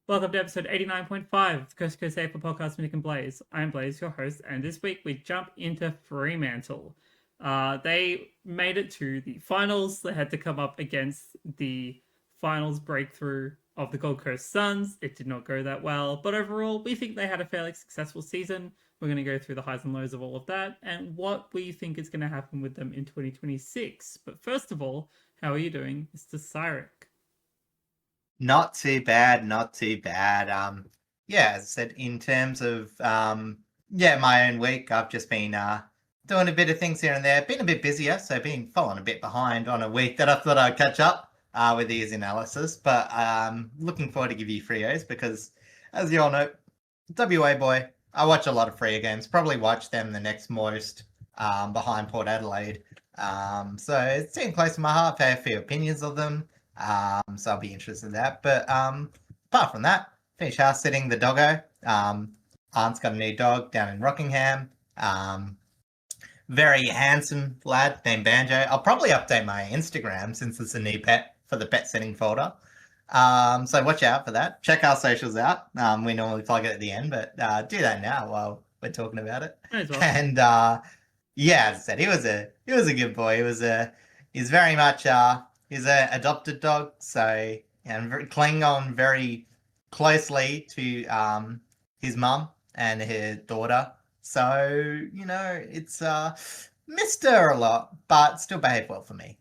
Welcome to episode 89.5 of the Coast to Coast AFL podcast with Nick and Blaze. I'm Blaze, your host, and this week we jump into Fremantle. They made it to the finals. They had to come up against the finals breakthrough of the Gold Coast Suns. It did not go that well, but overall, we think they had a fairly successful season. We're going to go through the highs and lows of all of that and what we think is going to happen with them in 2026. But first of all, how are you doing, Mr. Cyrek? Not too bad, not too bad. As I said, in terms of my own week, I've just been doing a bit of things here and there. Been a bit busier, so been falling a bit behind on a week that I thought I'd catch up with these analysis. But looking forward to give you Freos because, as you all know, WA boy, I watch a lot of Freo games. Probably watch them the next most behind Port Adelaide. So it's sitting close to my heart. I have a few opinions of them. So I'll be interested in that. But apart from that, finish house sitting the doggo. Aunt's got a new dog down in Rockingham. Very handsome lad named Banjo. I'll probably update my Instagram since it's a new pet for the pet sitting folder. So watch out for that. Check our socials out. We normally plug it at the end, but do that now while we're talking about it. Well. And as I said, he was a good boy. He's very much he's an adopted dog, so and clinging on very closely to his mum and her daughter. So it's missed her a lot, but still behaved well for me.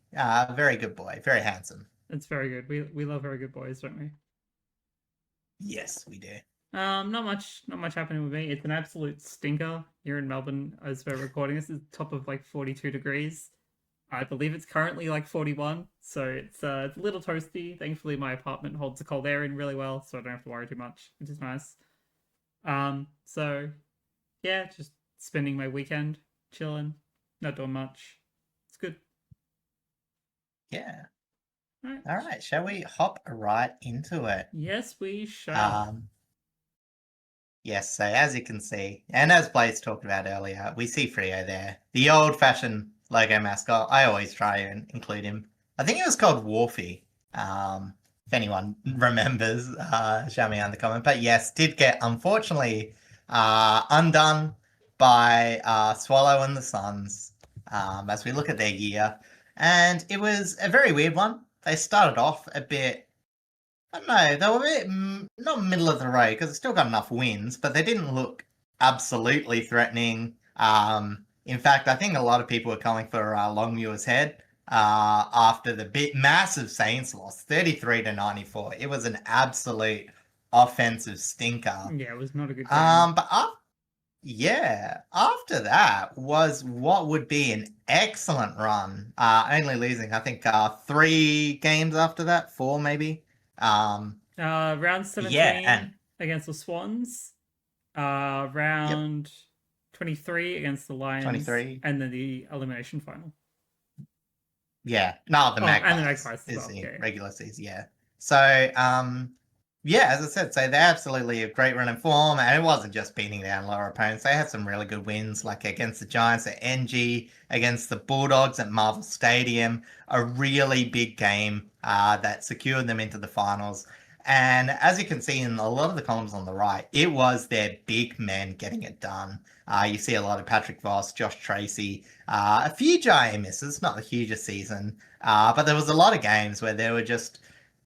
Very good boy, very handsome. That's very good. We love very good boys, don't we? Yes, we do. Not much happening with me. It's an absolute stinker here in Melbourne as we're recording. This is top of like 42 degrees. I believe it's currently like 41, so it's a little toasty. Thankfully, my apartment holds the cold air in really well, so I don't have to worry too much, which is nice. So yeah, just spending my weekend chilling, not doing much. It's good. Yeah. All right. Shall we hop right into it? Yes, we shall. Yes. So as you can see, and as Blaze talked about earlier, we see Freo there, the old-fashioned logo mascot. I always try and include him. I think it was called Wolfie. If anyone remembers, show me on the comment. But yes, did get unfortunately undone by Swallow and the Suns as we look at their year. And it was a very weird one. They started off a bit, I don't know, they were a bit not middle of the road because they still got enough wins, but they didn't look absolutely threatening. In fact, I think a lot of people were calling for Longmuir's head after the massive Saints loss, 33-94. It was an absolute offensive stinker. Yeah, it was not a good game. But after that was what would be an excellent run. Only losing, I think, 3 games after that, 4 maybe. Round 17 against the Swans. Round 23 against the Lions. 23. And then the elimination final. Yeah. No, the Magpies. And the Magpies as well. The regular season, yeah. So, as I said, so they're absolutely a great run in form, and it wasn't just beating down lower opponents. They had some really good wins, like against the Giants at NG, against the Bulldogs at Marvel Stadium, a really big game that secured them into the finals. And as you can see in a lot of the columns on the right, it was their big men getting it done. You see a lot of Patrick Voss, Josh Tracy, a few GIA misses, not the hugest season, but there was a lot of games where they were just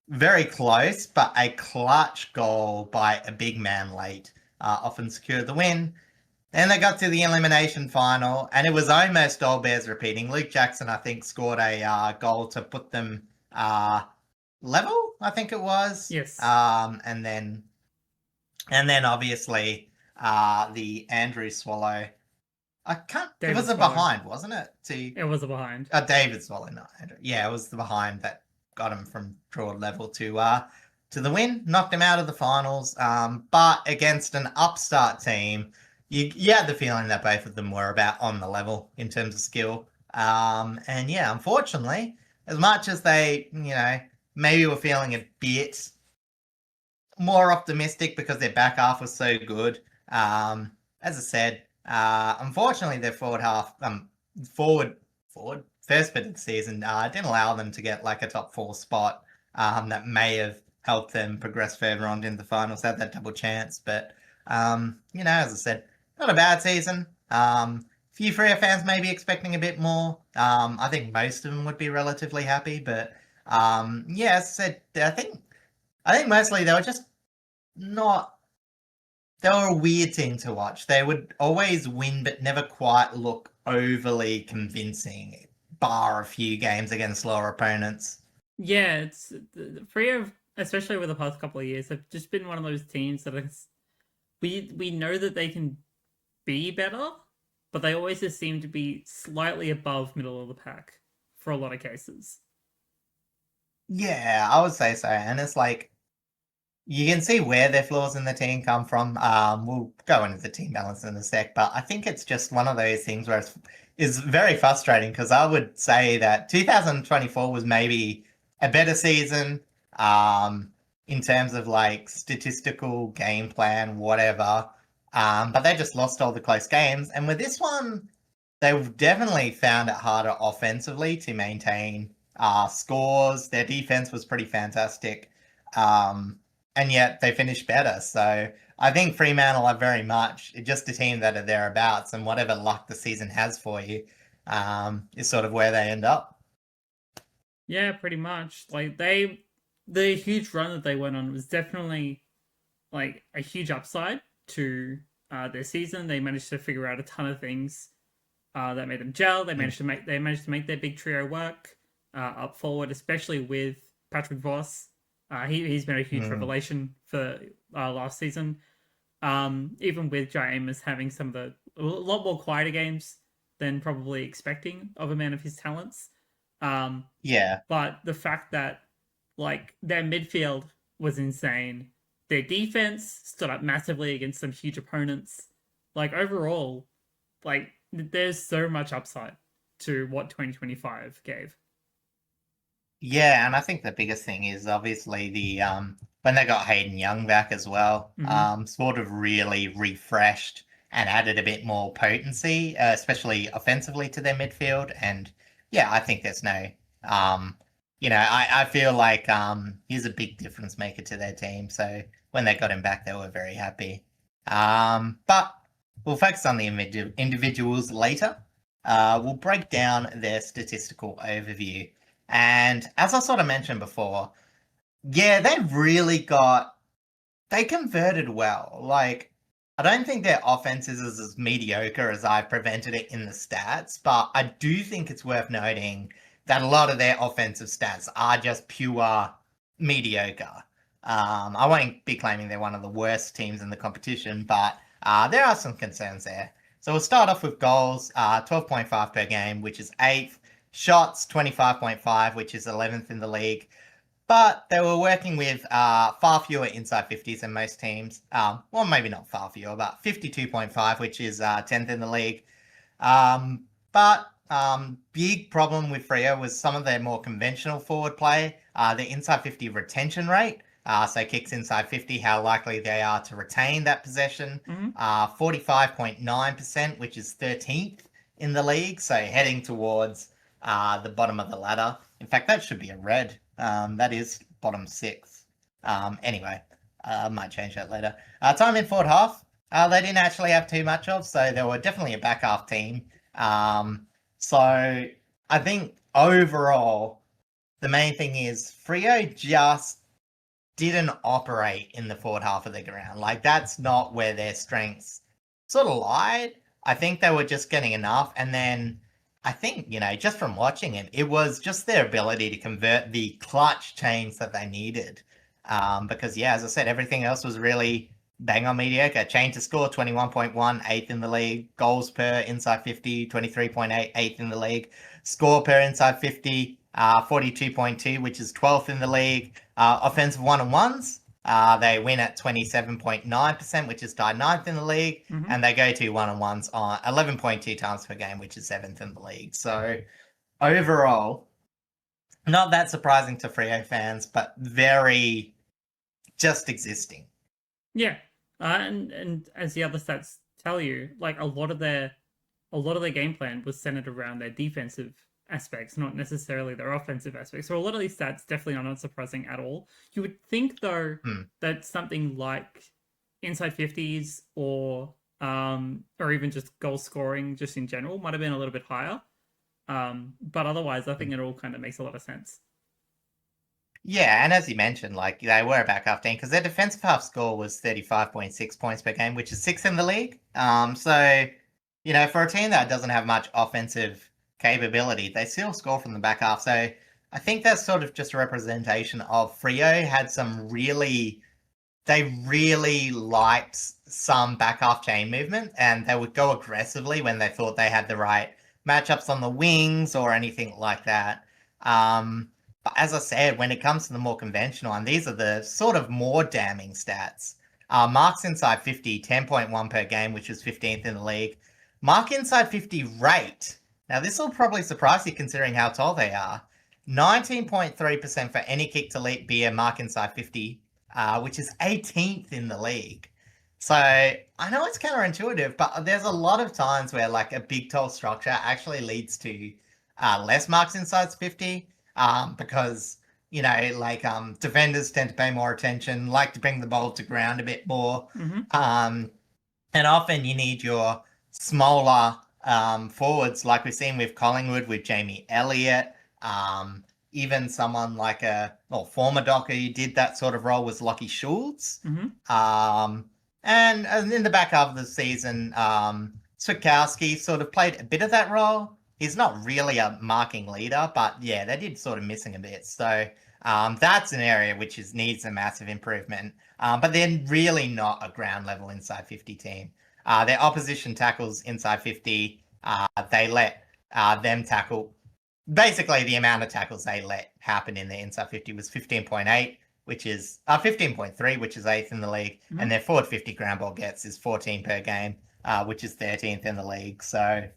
very close, but a clutch goal by a big man late often secured the win. Then they got to the elimination final, and it was almost all bears repeating. Luke Jackson, I think, scored a goal to put them level, I think it was. Yes. And then obviously the Andrew Swallow. It was a behind, wasn't it? It was a behind. David Swallow, not Andrew. Yeah, it was the behind that got him from draw level to the win, knocked him out of the finals. But against an upstart team, you had the feeling that both of them were about on the level in terms of skill. Unfortunately, as much as they, maybe were feeling a bit more optimistic because their back half was so good. As I said, unfortunately, their forward first bit of the season didn't allow them to get like a top 4 spot that may have helped them progress further on in the finals, had that double chance. But as I said, not a bad season. Few Freo fans may be expecting a bit more. I think most of them would be relatively happy, but as I said, I think mostly they were just not. They were a weird team to watch. They would always win, but never quite look overly convincing, bar a few games against lower opponents. Yeah, it's the Freo, especially over the past couple of years, have just been one of those teams that we know that they can be better, but they always just seem to be slightly above middle of the pack for a lot of cases. Yeah, I would say so. And it's like you can see where their flaws in the team come from. We'll go into the team balance in a sec, but I think it's just one of those things where it's very frustrating because I would say that 2024 was maybe a better season in terms of like statistical game plan, whatever. But they just lost all the close games. And with this one, they've definitely found it harder offensively to maintain scores. Their defense was pretty fantastic. And yet they finished better. So I think Fremantle are very much just a team that are thereabouts, and whatever luck the season has for you is sort of where they end up. Yeah, pretty much. Like the huge run that they went on was definitely like a huge upside to their season. They managed to figure out a ton of things that made them gel. They managed to make their big trio work up forward, especially with Patrick Voss. He's been a huge revelation for last season. Even with Jai Amos having some of a lot more quieter games than probably expecting of a man of his talents. Yeah. But the fact that like their midfield was insane, their defense stood up massively against some huge opponents. Like overall, like there's so much upside to what 2025 gave. Yeah, and I think the biggest thing is obviously the when they got Hayden Young back as well, sort of really refreshed and added a bit more potency, especially offensively to their midfield. And yeah, I think there's no I feel like he's a big difference maker to their team. So when they got him back, they were very happy. But we'll focus on the individuals later. We'll break down their statistical overview. And as I sort of mentioned before, yeah, they converted well. Like, I don't think their offense is as mediocre as I've prevented it in the stats, but I do think it's worth noting that a lot of their offensive stats are just pure mediocre. I won't be claiming they're one of the worst teams in the competition, but there are some concerns there. So we'll start off with goals, 12.5 per game, which is 8th. Shots, 25.5, which is 11th in the league. But they were working with far fewer inside 50s than most teams. Well, maybe not far fewer, but 52.5, which is 10th in the league. But big problem with Freo was some of their more conventional forward play. The inside 50 retention rate, so kicks inside 50, how likely they are to retain that possession. 45.9%, which is 13th in the league, so heading towards the bottom of the ladder. In fact, that should be a red. That is bottom 6th. Anyway, I might change that later. Time in forward half, they didn't actually have too much of, so they were definitely a back half team. So I think overall, the main thing is Freo just didn't operate in the forward half of the ground. Like, that's not where their strengths sort of lied. I think they were just getting enough, and then I think, just from watching him, it was just their ability to convert the clutch change that they needed. Because, yeah, as I said, everything else was really bang on mediocre. Change to score, 21.1, 8th in the league. Goals per inside 50, 23.8, 8th in the league. Score per inside 50, 42.2, which is 12th in the league. Offensive one-on-ones, they win at 27.9%, which is tied 9th in the league, and they go to one-on-ones on 11.2 times per game, which is 7th in the league. So overall, not that surprising to Freo fans, but very just existing. Yeah, and as the other stats tell you, like a lot of their game plan was centered around their defensive aspects, not necessarily their offensive aspects. So a lot of these stats definitely are not surprising at all. You would think though that something like inside 50s or even just goal scoring just in general might have been a little bit higher. But otherwise, I think it all kind of makes a lot of sense. Yeah, and as you mentioned, like they were a backup team because their defensive half score was 35.6 points per game, which is sixth in the league. So for a team that doesn't have much offensive capability, they still score from the back half. So I think that's sort of just a representation of Freo had they really liked some back half chain movement, and they would go aggressively when they thought they had the right matchups on the wings or anything like that. But as I said, when it comes to the more conventional one, these are the sort of more damning stats. Marks inside 50, 10.1 per game, which was 15th in the league. Mark inside 50 rate. Now, this will probably surprise you considering how tall they are. 19.3% for any kick to be a mark inside 50, which is 18th in the league. So I know it's counterintuitive, but there's a lot of times where like a big tall structure actually leads to less marks inside 50. Because defenders tend to pay more attention, like to bring the ball to ground a bit more. And often you need your smaller forwards, like we've seen with Collingwood, with Jamie Elliott. Even someone like former Docker who did that sort of role was Lockie Schultz. And in the back half of the season, Switkowski sort of played a bit of that role. He's not really a marking leader, but yeah, they did sort of missing a bit. So that's an area which needs a massive improvement. But they're really not a ground level inside 50 team. Their opposition tackles inside 50, they let them tackle. Basically, the amount of tackles they let happen in the inside 50 was 15.8, which is 15.3, which is 8th in the league. And their forward 50 ground ball gets is 14 per game, which is 13th in the league. So,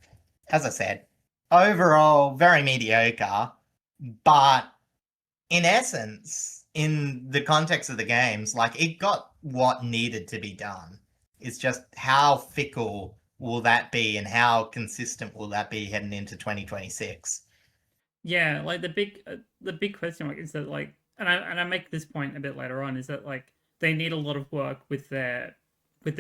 as I said, overall, very mediocre, but in essence, in the context of the games, like it got what needed to be done. It's just how fickle will that be and how consistent will that be heading into 2026? Yeah, like the big question mark is that like, and I make this point a bit later on, is that like they need a lot of work with their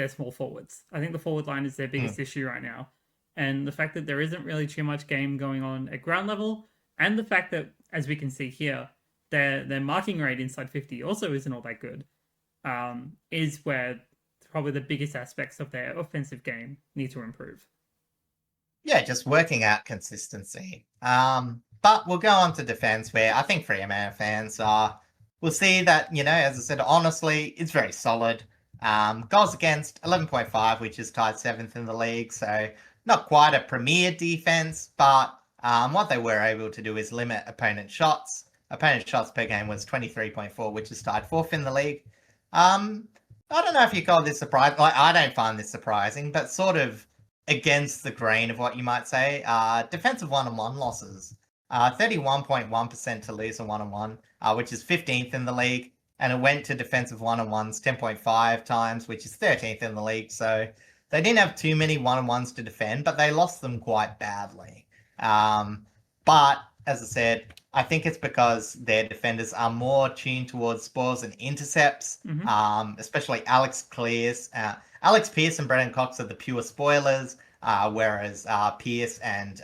small forwards. I think the forward line is their biggest issue right now. And the fact that there isn't really too much game going on at ground level, and the fact that, as we can see here, their marking rate inside 50 also isn't all that good, is where probably the biggest aspects of their offensive game need to improve. Yeah, just working out consistency. But we'll go on to defense, where I think Fremantle fans will see that, as I said, honestly, it's very solid. Goals against 11.5, which is tied 7th in the league. So not quite a premier defense, but what they were able to do is limit opponent shots. Opponent shots per game was 23.4, which is tied 4th in the league. I don't know if you call this surprising. Like, I don't find this surprising, but sort of against the grain of what you might say. Defensive one-on-one losses. 31.1% to lose a one-on-one, which is 15th in the league. And it went to defensive one-on-ones 10.5 times, which is 13th in the league. So they didn't have too many one-on-ones to defend, but they lost them quite badly. But as I said, I think it's because their defenders are more tuned towards spoils and intercepts, especially Alex Pearce and Brendan Cox are the pure spoilers, whereas Pearce and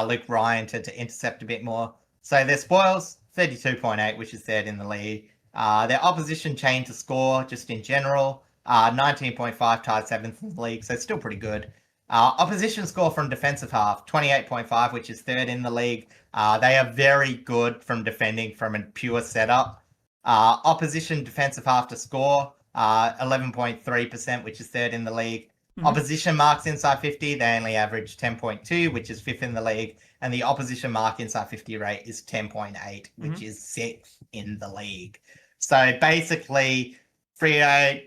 Luke Ryan tend to intercept a bit more. So their spoils, 32.8, which is third in the league. Their opposition chain to score, just in general, 19.5, tied 7th in the league, so still pretty good. Opposition score from defensive half, 28.5, which is third in the league. They are very good from defending from a pure setup. Opposition defensive half to score, 11.3%, which is third in the league. Opposition marks inside 50, they only average 10.2, which is 5th in the league. And the opposition mark inside 50 rate is 10.8, which is 6th in the league. So basically, Freo,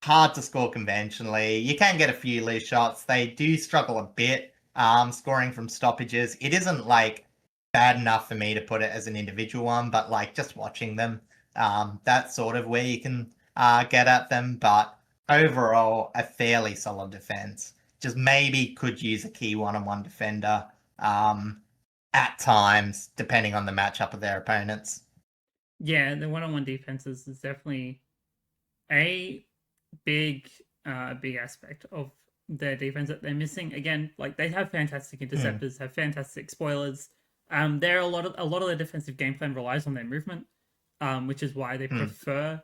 hard to score conventionally. You can get a few loose shots. They do struggle a bit scoring from stoppages. It isn't like bad enough for me to put it as an individual one, but like just watching them, that's sort of where you can get at them. But overall, a fairly solid defense. just maybe could use a key one-on-one defender at times, depending on the matchup of their opponents. Yeah, the one-on-one defenses is definitely a big big aspect of their defense that they're missing. Again, like they have fantastic interceptors, have fantastic spoilers. There are a lot of their defensive game plan relies on their movement, which is why they prefer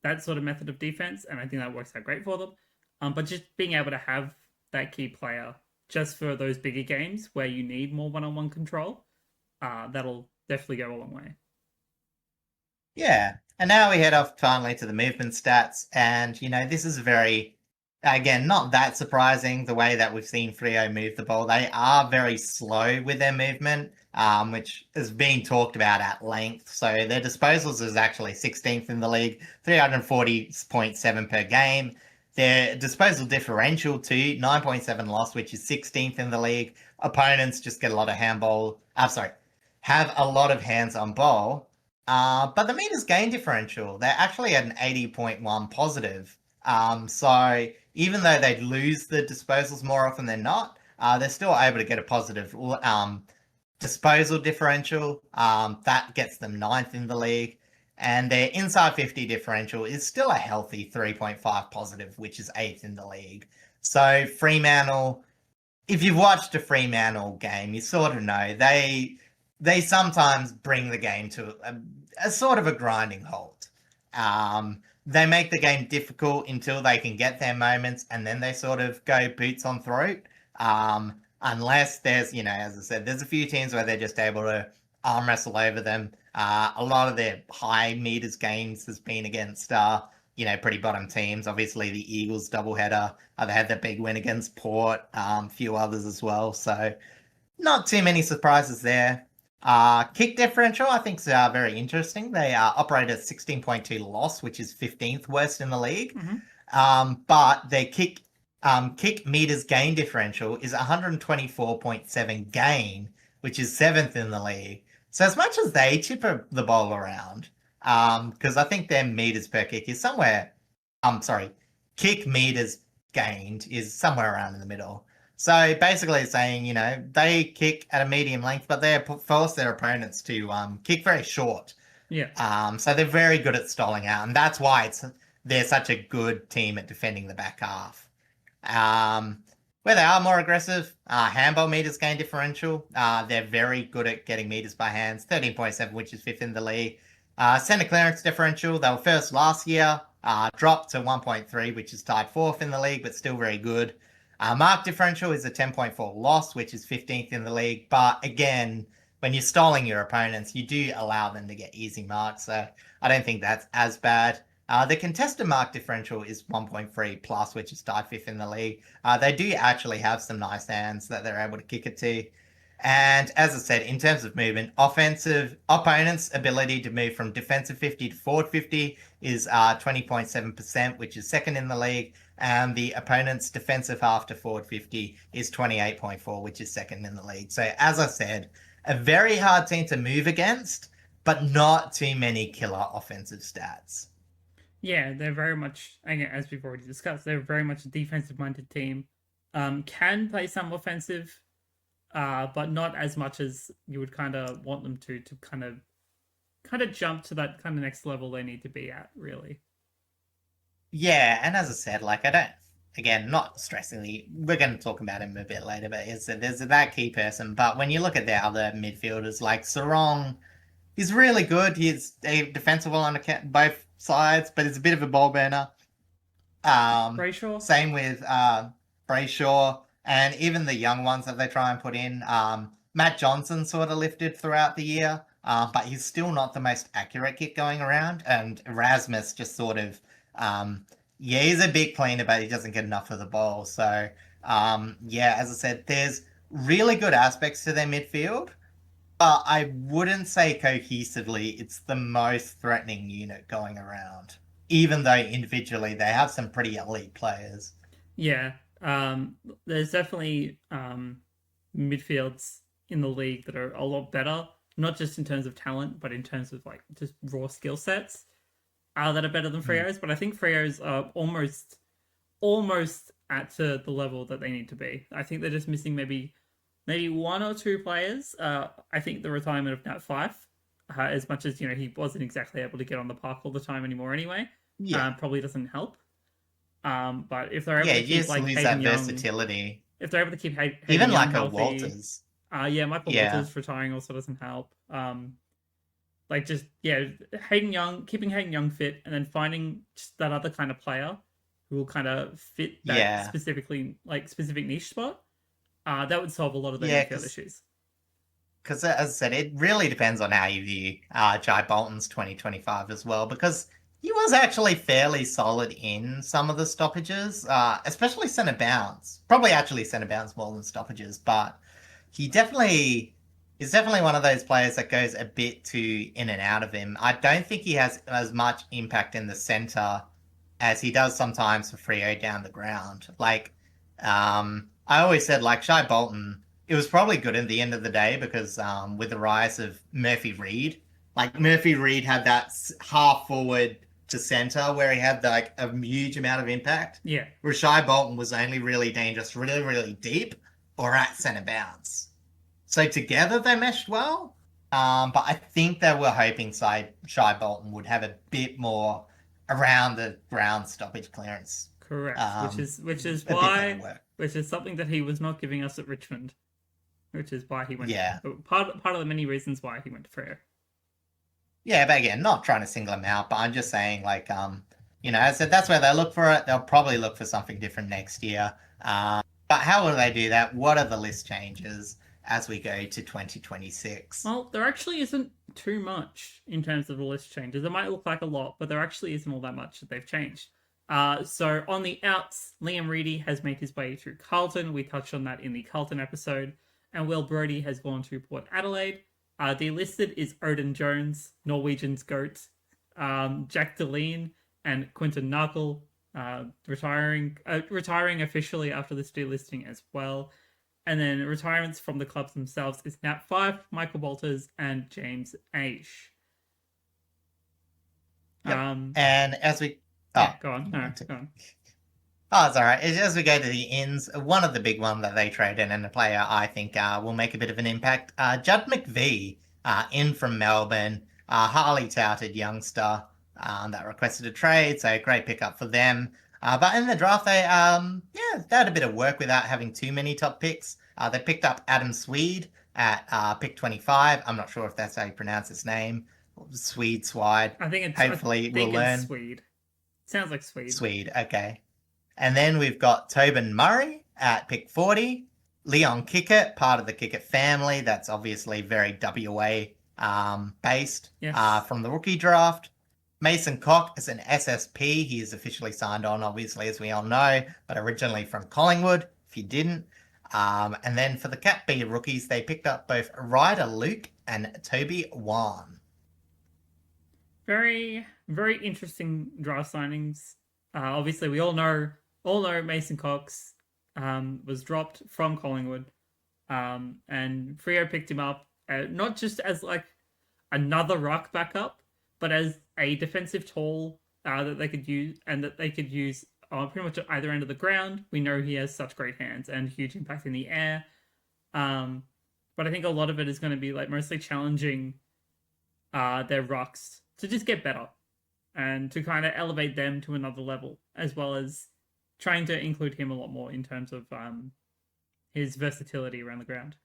that sort of method of defense, and I think that works out great for them. But just being able to have that key player just for those bigger games where you need more one-on-one control, that'll definitely go a long way. Yeah. And now we head off finally to the movement stats. And, this is very, again, not that surprising the way that we've seen Freo move the ball. They are very slow with their movement, which is being talked about at length. So their disposals is actually 16th in the league, 340.7 per game. Their disposal differential too, 9.7 loss, which is 16th in the league. Opponents just get a lot of have a lot of hands on ball. But the meters gain differential, they're actually at an 80.1 positive. So even though they'd lose the disposals more often than not, they're still able to get a positive disposal differential. That gets them 9th in the league. And their inside 50 differential is still a healthy 3.5 positive, which is 8th in the league. So Fremantle, if you've watched a Fremantle game, you sort of know they sometimes bring the game to a sort of a grinding halt. They make the game difficult until they can get their moments, and then they sort of go boots on throat. Unless there's, as I said, there's a few teams where they're just able to arm wrestle over them. A lot of their high meters games has been against, pretty bottom teams. Obviously, the Eagles doubleheader. They had the big win against Port, a few others as well. So not too many surprises there. Kick differential, I think, is very interesting. They operate at 16.2 loss, which is 15th worst in the league. But their kick meters gain differential is 124.7 gain, which is 7th in the league. So as much as they chip the ball around, because I think their meters per kick is kick meters gained is somewhere around in the middle. So basically it's saying, they kick at a medium length, but they force their opponents to kick very short. Yeah. So they're very good at stalling out, and that's why they're such a good team at defending the back half. Where they are more aggressive, handball meters gain differential. They're very good at getting meters by hands, 13.7, which is 5th in the league. Center clearance differential, they were first last year, dropped to 1.3, which is tied 4th in the league, but still very good. Mark differential is a 10.4 loss, which is 15th in the league. But again, when you're stalling your opponents, you do allow them to get easy marks. So I don't think that's as bad. The contested mark differential is 1.3 plus, which is tied 5th in the league. They do actually have some nice hands that they're able to kick it to. And as I said, in terms of movement, offensive opponents' ability to move from defensive 50 to forward 50 is 20.7%, which is 2nd in the league. And the opponent's defensive half to forward 50 is 28.4, which is 2nd in the league. So as I said, a very hard team to move against, but not too many killer offensive stats. Yeah, they're very much, again, as we've already discussed, they're very much a defensive-minded team. Can play some offensive, but not as much as you would kind of want them to kind of jump to that kind of next level they need to be at, really. Yeah, and as I said, not stressingly, we're going to talk about him a bit later, but there's that key person. But when you look at the other midfielders, like Sarong, he's really good. He's defensible on both sides, but he's a bit of a ball burner. Brayshaw? Same with Brayshaw, and even the young ones that they try and put in. Matt Johnson sort of lifted throughout the year, but he's still not the most accurate kick going around. And Erasmus just sort of, he's a big cleaner, but he doesn't get enough of the ball. So, as I said, there's really good aspects to their midfield. But I wouldn't say cohesively it's the most threatening unit going around, even though individually they have some pretty elite players. Yeah, there's definitely midfields in the league that are a lot better, not just in terms of talent, but in terms of like just raw skill sets that are better than Freo's. But I think Freo's are almost at to the level that they need to be. I think they're just missing maybe one or two players. I think the retirement of Nat Fife, as much as he wasn't exactly able to get on the park all the time anymore anyway, Yeah. probably doesn't help. But if they're able Yeah, to you keep just like lose Hayden that Young, versatility. if they're able to keep Hayden Even Young like a healthy, Walters. yeah, Michael Yeah. Walters retiring also doesn't help. Like just Hayden Young, keeping Hayden Young fit, and then finding just that other kind of player who will kind of fit that Yeah. specific niche spot. That would solve a lot of their Yeah, midfield issues. because as I said, it really depends on how you view Jai Bolton's 2025 as well, because he was actually fairly solid in some of the stoppages, especially centre bounce. Probably actually centre bounce more than stoppages, but he definitely is definitely one of those players that goes a bit too in and out of him. I don't think he has as much impact in the centre as he does sometimes for Freo down the ground. Like, I always said, like, Shai Bolton, it was probably good at the end of the day because with the rise of Murphy Reed, like, Murphy Reed had that half forward to centre where he had like a huge amount of impact. Yeah. Where Shai Bolton was only really dangerous, really, really deep or at centre bounce. So together they meshed well. But I think they were hoping Shai Bolton would have a bit more around the ground stoppage clearance. Correct. Which is a why something that he was not giving us at Richmond. Which is why he went. Yeah. Part of the many reasons why he went to Freo. Yeah, but again, not trying to single him out, but I'm just saying, like, as I said, that's where they look for it. They'll probably look for something different next year. But how will they do that? What are the list changes as we go to 2026? Well, there actually isn't too much in terms of the list changes. It might look like a lot, but there actually isn't all that much that they've changed. So on the outs, Liam Reedy has made his way to Carlton. We touched on that in the Carlton episode. And Will Brodie has gone to Port Adelaide. Delisted is Odin Jones, Norwegian's GOAT, Jack Deline, and Quinton Narkle, retiring officially after this delisting as well. And then retirements from the clubs themselves is Nat Fife, Michael Walters, and James Aish. Yep. And as we... go on. No, go on. Oh, it's all right. As we go to the ins, one of the big ones that they traded and a player I think will make a bit of an impact, Judd McVie, in from Melbourne, highly touted youngster that requested a trade, so great pickup for them. But in the draft, they had a bit of work without having too many top picks. They picked up Adam Swede at pick 25. I'm not sure if that's how you pronounce his name. Swede. I think it's hopefully we'll learn. Swede. Sounds like Swede. Swede, okay. And then we've got Tobin Murray at pick 40. Leon Kickett, part of the Kickett family. That's obviously very WA based from the rookie draft. Mason Cock is an SSP. He is officially signed on, obviously, as we all know, but originally from Collingwood, if you didn't. And then for the Cat B rookies, they picked up both Ryder Luke and Toby Wan. Very, very interesting draft signings. Obviously, we all know Mason Cox was dropped from Collingwood, and Freo picked him up not just as like another ruck backup, but as a defensive tall that they could use pretty much at either end of the ground. We know he has such great hands and huge impact in the air. But I think a lot of it is going to be like mostly challenging their rucks to just get better and to kind of elevate them to another level, as well as trying to include him a lot more in terms of his versatility around the ground.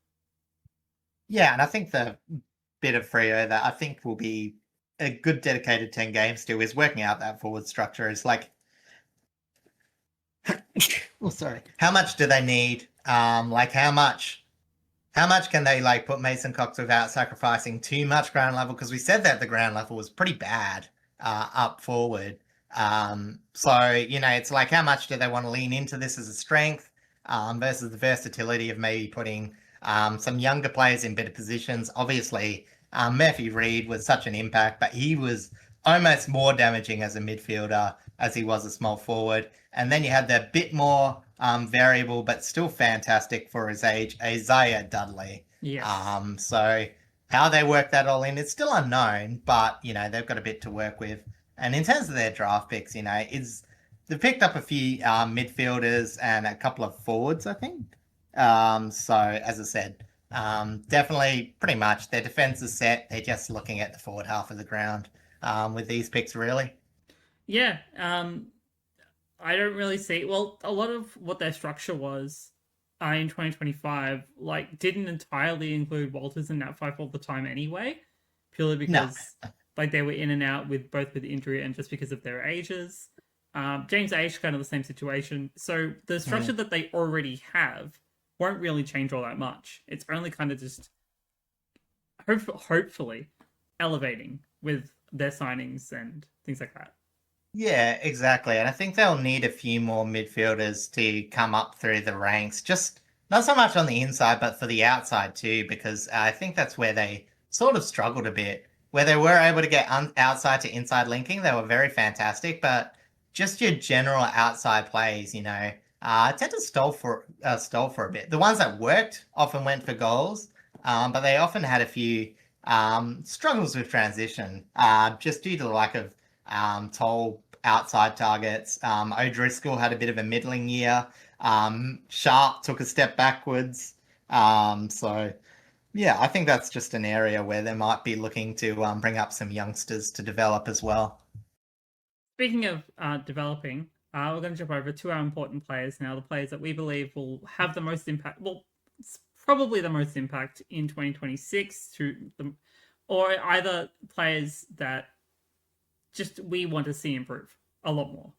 Yeah, and I think the bit of Freo that I think will be a good dedicated 10 games to is working out that forward structure. Is like, how much do they need? Like how much can they like put Mason Cox without sacrificing too much ground level? Because we said that the ground level was pretty bad up forward. So, it's like how much do they want to lean into this as a strength versus the versatility of maybe putting some younger players in better positions. Obviously, Murphy Reed was such an impact, but he was almost more damaging as a midfielder as he was a small forward. And then you had that bit more variable, but still fantastic for his age, Isaiah Dudley. Yes. So how they work that all in, it's still unknown, but, they've got a bit to work with. And in terms of their draft picks, they've picked up a few midfielders and a couple of forwards, I think. So as I said, definitely pretty much their defense is set. They're just looking at the forward half of the ground with these picks, really. Yeah, I don't really see. Well, a lot of what their structure was in 2025, like, didn't entirely include Walters and Nat Fife all the time anyway, purely No. because like they were in and out with both with injury and just because of their ages. James Age kind of the same situation. So the structure that they already have won't really change all that much. It's only kind of just hopefully elevating with their signings and things like that. Yeah, exactly. And I think they'll need a few more midfielders to come up through the ranks, just not so much on the inside, but for the outside too, because I think that's where they sort of struggled a bit. Where they were able to get outside to inside linking, they were very fantastic, but just your general outside plays, tend to stall for a bit. The ones that worked often went for goals, but they often had a few struggles with transition, just due to the lack of tall outside targets. O'Driscoll had a bit of a middling year. Sharp took a step backwards. So, yeah, I think that's just an area where they might be looking to bring up some youngsters to develop as well. Speaking of developing, we're going to jump over to our important players now, the players that we believe will have the most impact. Well, probably the most impact in 2026 or either players that just we want to see improve a lot more.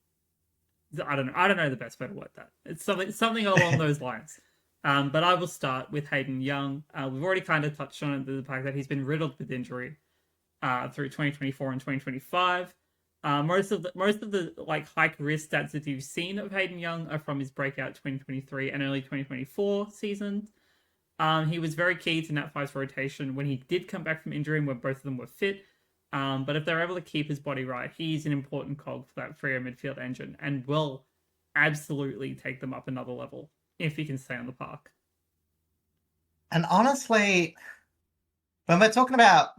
I don't know the best way to word that. It's something along those lines. But I will start with Hayden Young. We've already kind of touched on the fact that he's been riddled with injury through 2024 and 2025. Most of the like high career stats that you've seen of Hayden Young are from his breakout 2023 and early 2024 seasons. He was very key to Nat 5's rotation when he did come back from injury and when both of them were fit. But if they're able to keep his body right, he's an important cog for that Freo midfield engine and will absolutely take them up another level if he can stay on the park. And honestly, when we're talking about,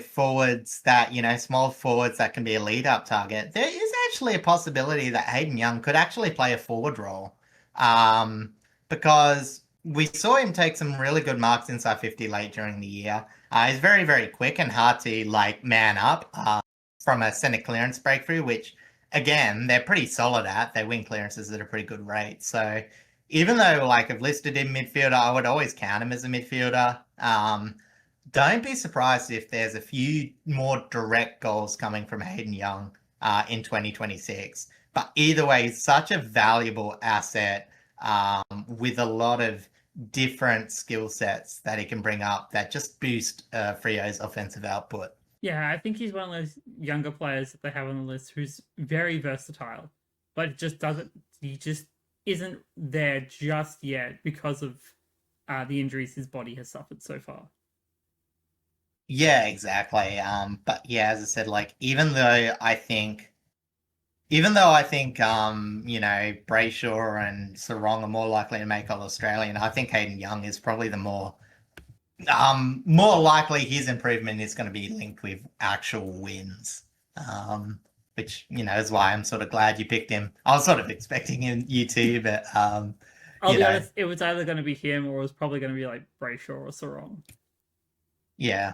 forwards that, small forwards that can be a lead up target, there is actually a possibility that Hayden Young could actually play a forward role. Because we saw him take some really good marks inside 50 late during the year. He's very, very quick and hard to man up from a center clearance breakthrough, which again, they're pretty solid at. They win clearances at a pretty good rate. So even though I've listed him midfielder, I would always count him as a midfielder. Don't be surprised if there's a few more direct goals coming from Hayden Young in 2026. But either way, he's such a valuable asset with a lot of different skill sets that he can bring up that just boost Freo's offensive output. Yeah, I think he's one of those younger players that they have on the list who's very versatile, but he just isn't there just yet because of the injuries his body has suffered so far. Yeah, exactly. But yeah, as I said, even though I think Brayshaw and Sarong are more likely to make All Australian, I think Hayden Young is probably the more likely his improvement is going to be linked with actual wins. Which, is why I'm sort of glad you picked him. I was sort of expecting you to, but I'll be honest, it was either going to be him or it was probably going to be Brayshaw or Sarong. Yeah.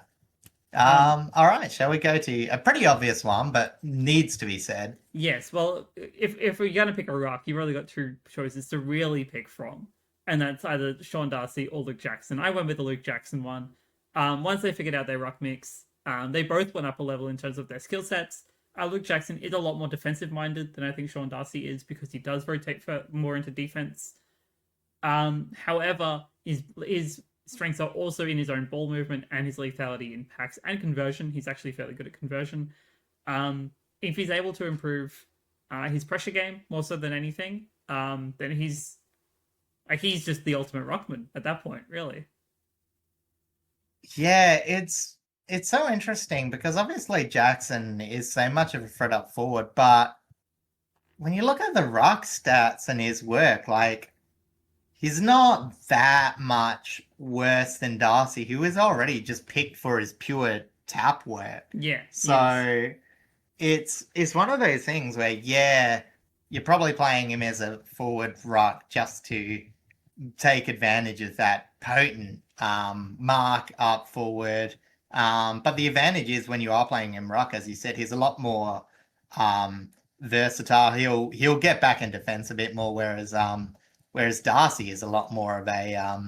All right, shall we go to a pretty obvious one, but needs to be said? Yes, well, if we're going to pick a ruck, you've really got two choices to really pick from, and that's either Sean Darcy or Luke Jackson. I went with the Luke Jackson one. Once they figured out their ruck mix, they both went up a level in terms of their skill sets. Luke Jackson is a lot more defensive-minded than I think Sean Darcy is because he does rotate more into defense. However, his strengths are also in his own ball movement and his lethality in packs and conversion. He's actually fairly good at conversion. If he's able to improve his pressure game more so than anything, then he's just the ultimate ruckman at that point, really. Yeah, it's so interesting because obviously Jackson is so much of a threat up forward, but when you look at the ruck stats and his work, he's not that much worse than Darcy, who is already just picked for his pure tap work. Yeah. So it's one of those things where, yeah, you're probably playing him as a forward ruck just to take advantage of that potent mark up forward. But the advantage is when you are playing him ruck, as you said, he's a lot more versatile. He'll get back in defense a bit more, whereas Darcy is a lot more of a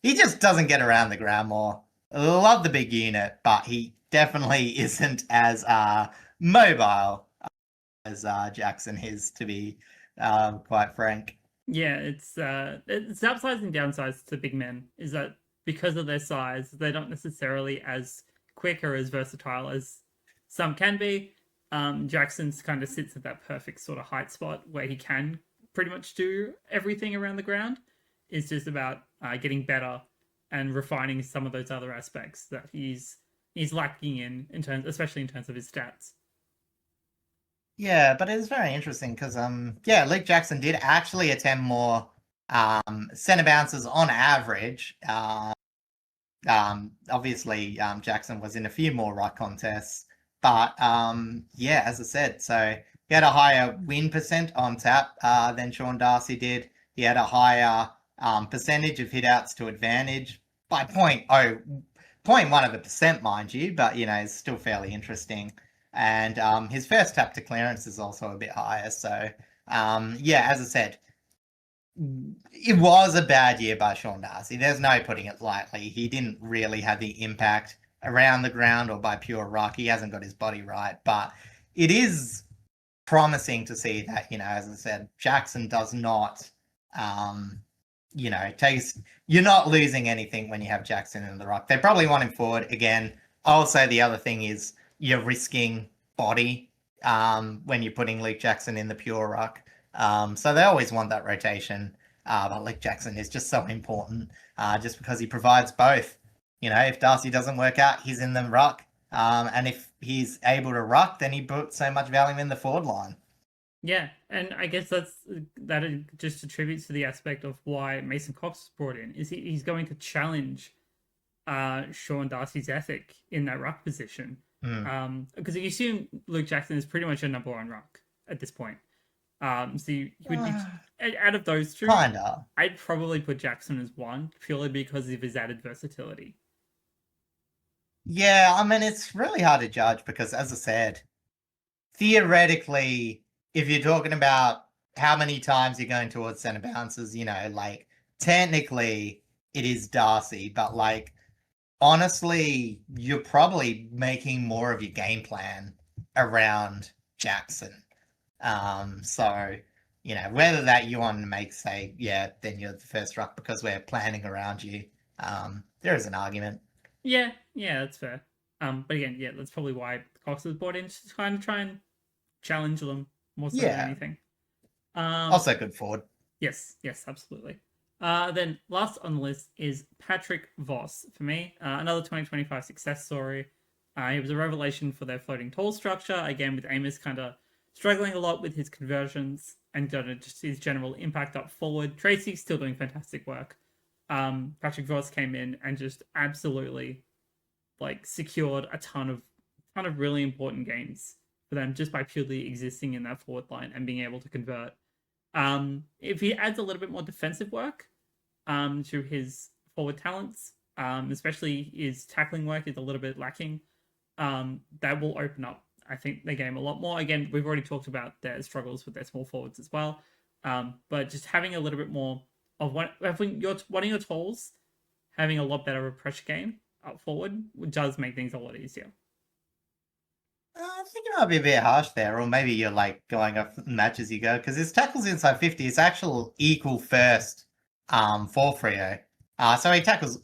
he just doesn't get around the ground more. Love the big unit, but he definitely isn't as mobile as Jackson is, to be quite frank. Yeah, it's the upsides and downsides to big men is that because of their size, they're not necessarily as quick or as versatile as some can be. Jackson's kind of sits at that perfect sort of height spot where he can pretty much do everything around the ground. It's just about getting better and refining some of those other aspects that he's lacking in terms, especially in terms of his stats. Yeah, but it's very interesting because Luke Jackson did actually attempt more centre bounces on average. Obviously, Jackson was in a few more ruck contests, but as I said, so he had a higher win percent on tap than Sean Darcy did. He had a higher percentage of hitouts to advantage by 0.1%, mind you, but it's still fairly interesting. And his first tap to clearance is also a bit higher. So as I said, it was a bad year by Sean Darcy. There's no putting it lightly. He didn't really have the impact around the ground or by pure ruck. He hasn't got his body right, but it is promising to see that, as I said, Jackson does not, you're not losing anything when you have Jackson in the ruck. They probably want him forward. Again, also the other thing is you're risking body when you're putting Luke Jackson in the pure ruck. So they always want that rotation. But Luke Jackson is just so important just because he provides both. If Darcy doesn't work out, he's in the ruck. And if he's able to ruck, then he puts so much value in the forward line. Yeah, and I guess that just attributes to the aspect of why Mason Cox was brought in. Is he's going to challenge Sean Darcy's ethic in that ruck position. Because you assume Luke Jackson is pretty much a number one ruck at this point. So you would out of those two, kinda. I'd probably put Jackson as one purely because of his added versatility. Yeah, I mean, it's really hard to judge because, as I said, theoretically, if you're talking about how many times you're going towards centre bounces, technically it is Darcy, but honestly, you're probably making more of your game plan around Jackson. So, whether that you want to make, say, then you're the first ruck because we're planning around you, there is an argument. Yeah, that's fair. But again, that's probably why Cox was brought in to kind of try and challenge them more so than anything. Also good forward. Yes, absolutely. Then last on the list is Patrick Voss for me. Another 2025 success story. He was a revelation for their floating tall structure. Again, with Amos kind of struggling a lot with his conversions and just his general impact up forward. Tracy's still doing fantastic work. Patrick Voss came in and just absolutely secured a ton of really important games for them just by purely existing in that forward line and being able to convert. If he adds a little bit more defensive work to his forward talents, especially his tackling work is a little bit lacking, that will open up, I think, the game a lot more. Again, we've already talked about their struggles with their small forwards as well, but just having a little bit more of one of your tools, having a lot better of a pressure game up forward does make things a lot easier. I think it might be a bit harsh there, or maybe you're going off match as you go, because his tackles inside 50 is actual equal first for Freo. So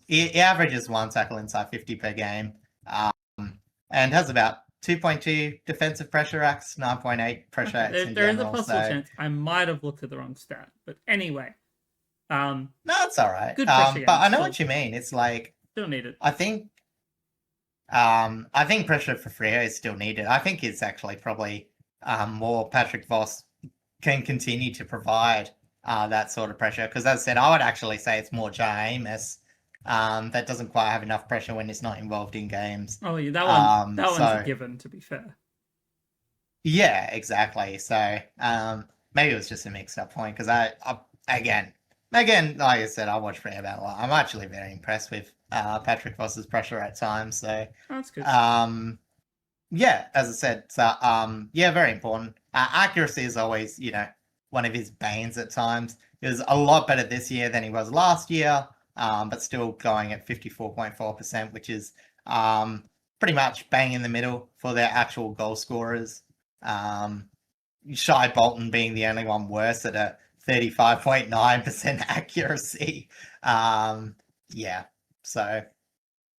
he averages one tackle inside 50 per game, and has about 2.2 defensive pressure acts, 9.8 pressure acts in there general. There is a possible chance I might have looked at the wrong stat, but anyway. No, it's all right. Good pressure but I know what you mean. It's still needed. I think pressure for Freo is still needed. I think it's actually probably more Patrick Voss can continue to provide that sort of pressure. Because as I said, I would actually say it's more Jai Amos that doesn't quite have enough pressure when it's not involved in games. Oh yeah, that one's a given, to be fair. Yeah, exactly. So maybe it was just a mixed up point because I again, like I said, I watched Fremantle a lot. I'm actually very impressed with Patrick Voss's pressure at times. So Oh, that's good. um, yeah, as I said, so yeah, very important. Accuracy is always, one of his banes at times. He was a lot better this year than he was last year, but still going at 54.4%, which is pretty much bang in the middle for their actual goal scorers. Um, Shy Bolton being the only one worse at a 35.9% accuracy. Yeah, so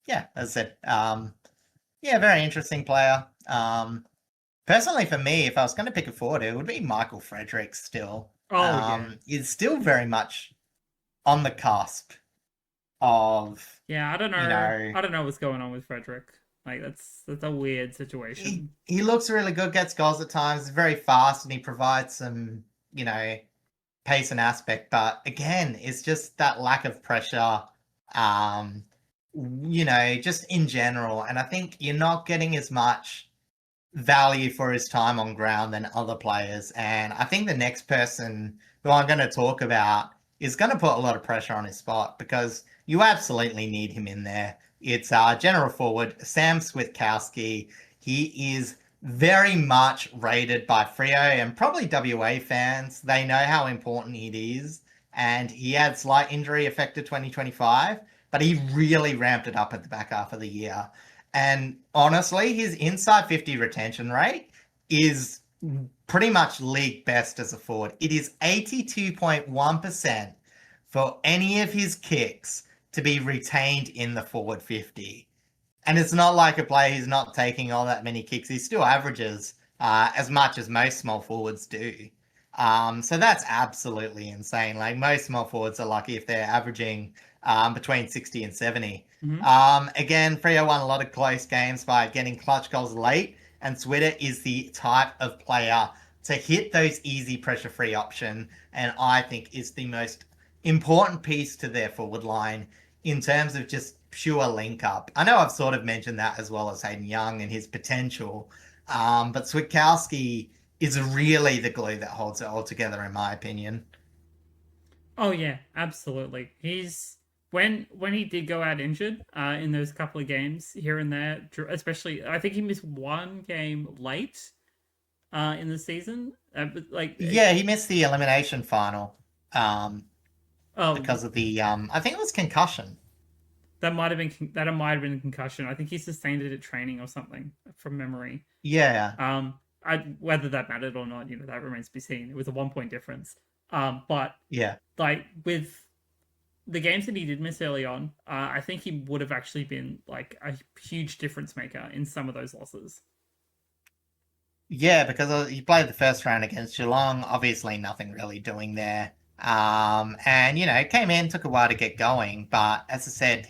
yeah, as I said, yeah, very interesting player. Personally, for me, if I was going to pick a forward, it would be Michael Frederick still. Oh yeah, Is still very much on the cusp of, yeah. I don't you know. know, I don't know what's going on with Frederick. Like that's a weird he, situation. he looks really good, gets goals at times, is very fast, and he provides some, pace and aspect. But again, it's just that lack of pressure, um, just in general. And I think you're not getting as much value for his time on ground than other players. And I think the next person who I'm going to talk about is going to put a lot of pressure on his spot because you absolutely need him in there. It's general forward Sam Switkowski. He is very much rated by Freo and probably WA fans. They know how important it is. And he had slight injury affected 2025, but he really ramped it up at the back half of the year. And honestly, his inside 50 retention rate is pretty much league best as a forward. It is 82.1% for any of his kicks to be retained in the forward 50. And it's not like a player who's not taking all that many kicks. He still averages as much as most small forwards do. So that's absolutely insane. Like most small forwards are lucky if they're averaging between 60 and 70. Hmm. Again, Freo won a lot of close games by getting clutch goals late, and Switter is the type of player to hit those easy pressure free option, and I think is the most important piece to their forward line in terms of just pure link up. I know I've sort of mentioned that as well as Hayden Young and his potential, but Switkowski is really the glue that holds it all together, in my opinion. Oh yeah, absolutely. He's when he did go out injured in those couple of games here and there, especially I think he missed one game late in the season. But Yeah, he missed the elimination final um, oh, because of the, I think it was concussion. that might have been a concussion. I think he sustained it at training or something from memory. Yeah, I whether that mattered or not, that remains to be seen. It was a 1 point difference. But yeah. like with the games that he did miss early on, I think he would have actually been like a huge difference maker in some of those losses. Yeah, because he played the first round against Geelong. Obviously, nothing really doing there. And came in, took a while to get going. But as I said,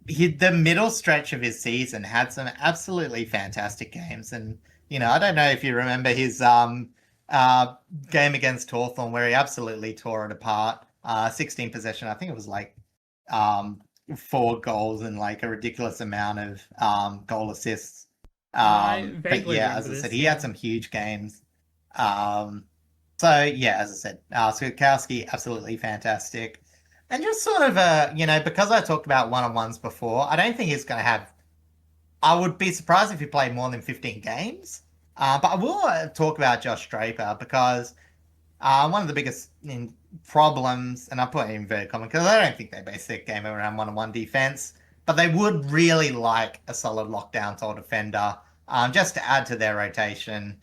the middle stretch of his season had some absolutely fantastic games. And I don't know if you remember his uh game against Hawthorn where he absolutely tore it apart. 16 possession. I think it was like um 4 goals and like a ridiculous amount of goal assists. I But vaguely yeah, remember as I said, this. he had Yeah. some huge games. Um, so yeah, as I said, Switkowski absolutely fantastic, and just sort of because I talked about one-on-ones before, I don't think he's going to have. I would be surprised if he played more than 15 games. But I will talk about Josh Draper because one of the biggest problems, and I put it in inverted commas because I don't think they base their game around one-on-one defense, but they would really like a solid lockdown tall defender just to add to their rotation.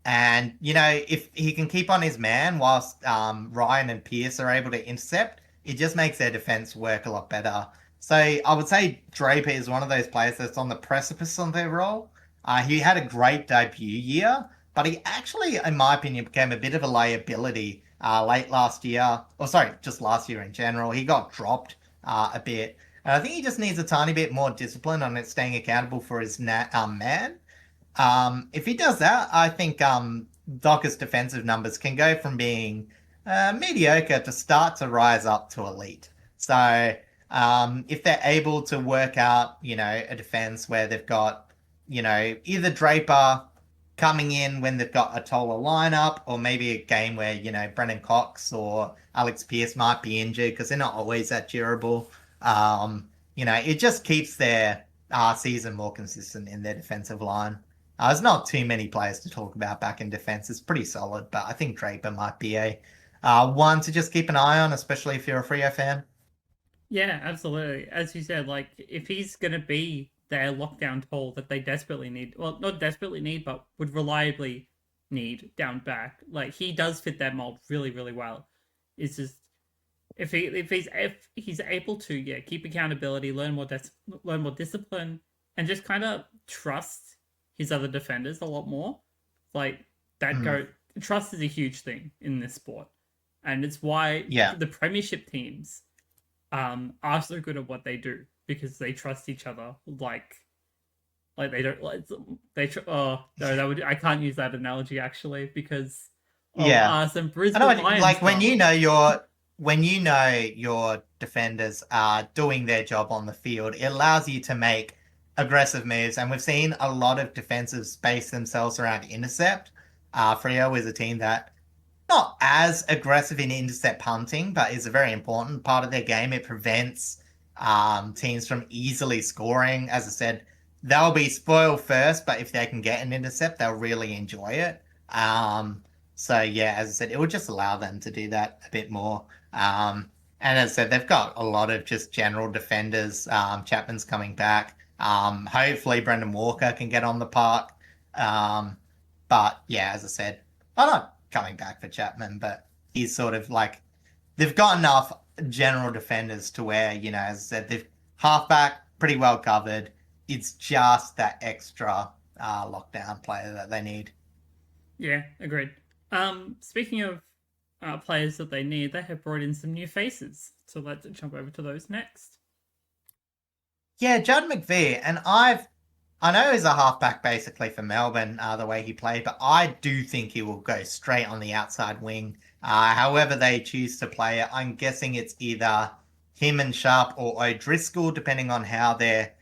And if he can keep on his man whilst Ryan and Pierce are able to intercept, it just makes their defense work a lot better. So I would say Draper is one of those players that's on the precipice on their role. He had a great debut year, but he actually, in my opinion, became a bit of a liability late last year. Or sorry, just last year in general. He got dropped a bit. And I think he just needs a tiny bit more discipline on it, staying accountable for his man. If he does that, I think Docker's defensive numbers can go from being mediocre to start to rise up to elite. So if they're able to work out, a defense where they've got, either Draper coming in when they've got a taller lineup, or maybe a game where, Brennan Cox or Alex Pearce might be injured because they're not always that durable. It just keeps their season more consistent in their defensive line. There's not too many players to talk about back in defense. It's pretty solid, but I think Draper might be a one to just keep an eye on, especially if you're a Freo fan. Yeah, absolutely. As you said, like if he's gonna be their lockdown tool that they desperately need, well, not desperately need, but would reliably need down back, like he does fit that mold really, really well. It's just if he's able to, yeah, keep accountability, learn more discipline, and just kind of trust his other defenders a lot more. Like that Mm, go trust is a huge thing in this sport, and it's why yeah, the Premiership teams are so good at what they do because they trust each other. Like they don't like oh no, that would I can't use that analogy actually because of yeah. some I know, Brisbane Lions like stuff. when you know your defenders are doing their job on the field, it allows you to make aggressive moves. And we've seen a lot of defensives base themselves around intercept. Freo is a team that not as aggressive in intercept punting, but is a very important part of their game. It prevents teams from easily scoring. As I said, they'll be spoiled first, but if they can get an intercept, they'll really enjoy it. So yeah, as I said, it will just allow them to do that a bit more. And as I said, they've got a lot of just general defenders. Chapman's coming back. Hopefully, Brendan Walker can get on the park. Um, but yeah, as I said, I'm not coming back for Chapman, but he's sort of like they've got enough general defenders to where, as I said, they've halfback pretty well covered. It's just that extra lockdown player that they need. Yeah, agreed. Speaking of players that they need, they have brought in some new faces. So let's jump over to those next. Yeah, Judd McVeigh, and I know he's a halfback basically for Melbourne, the way he played, but I do think he will go straight on the outside wing. However they choose to play it, I'm guessing it's either him and Sharp or O'Driscoll, depending on how they're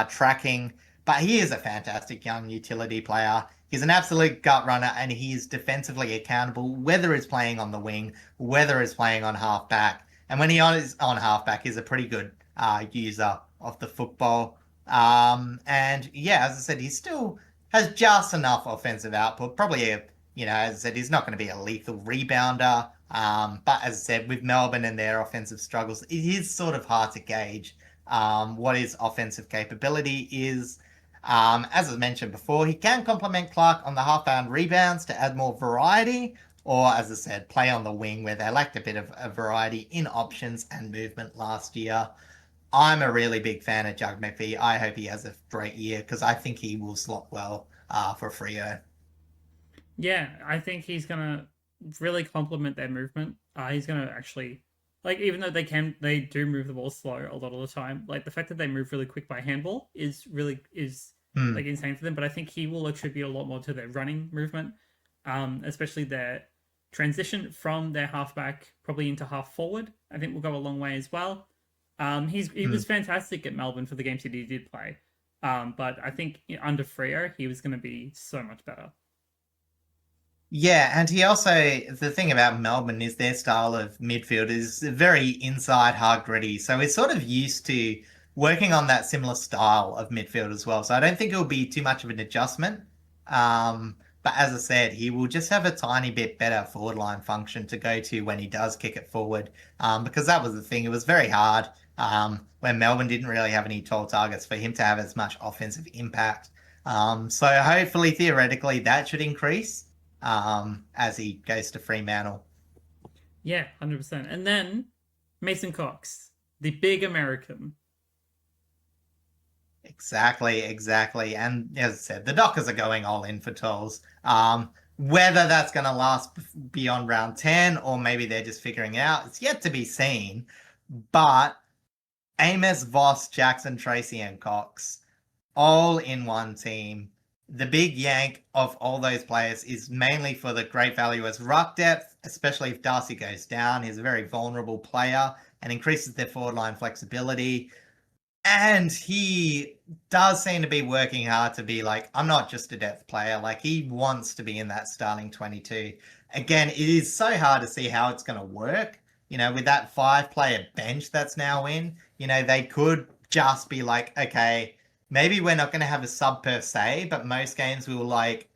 tracking. But he is a fantastic young utility player. He's an absolute gut runner, and he is defensively accountable, whether he's playing on the wing, whether he's playing on halfback. And when he is on halfback, he's a pretty good user of the football. And yeah, as I said, he still has just enough offensive output. Probably, as I said, he's not going to be a lethal rebounder. But as I said, with Melbourne and their offensive struggles, it is sort of hard to gauge what his offensive capability is. As I mentioned before, he can complement Clark on the half-bound rebounds to add more variety, or as I said, play on the wing where they lacked a bit of a variety in options and movement last year. I'm a really big fan of Jug McPhee. I hope he has a great year because I think he will slot well for Freo. Yeah, I think he's gonna really complement their movement. He's gonna actually like even though they do move the ball slow a lot of the time. Like the fact that they move really quick by handball is Hmm. like insane for them. But I think he will attribute a lot more to their running movement, especially their transition from their halfback probably into half forward. I think will go a long way as well. He Hmm. was fantastic at Melbourne for the games that he did play. But I think under Freo he was going to be so much better. Yeah, and he also, the thing about Melbourne is their style of midfield is very inside, hard, gritty. So he's sort of used to working on that similar style of midfield as well. So I don't think it'll be too much of an adjustment. But as I said, he will just have a tiny bit better forward line function to go to when he does kick it forward. Because that was the thing. It was very hard when Melbourne didn't really have any tall targets for him to have as much offensive impact. So hopefully, theoretically, that should increase as he goes to Fremantle. Yeah, 100%. And then Mason Cox, the big American. Exactly, exactly. And as I said, the Dockers are going all in for tolls. Whether that's going to last beyond round 10 or maybe they're just figuring it out, it's yet to be seen. But Amos, Voss, Jackson, Tracy, and Cox all in one team. The big yank of all those players is mainly for the great value as ruck depth, especially if Darcy goes down. He's a very vulnerable player and increases their forward line flexibility. And he does seem to be working hard to be like, I'm not just a depth player. Like, he wants to be in that starting 22. Again, it is so hard to see how it's going to work. With that 5-player bench that's now in, they could just be like, okay, maybe we're not going to have a sub per se, but most games we will like,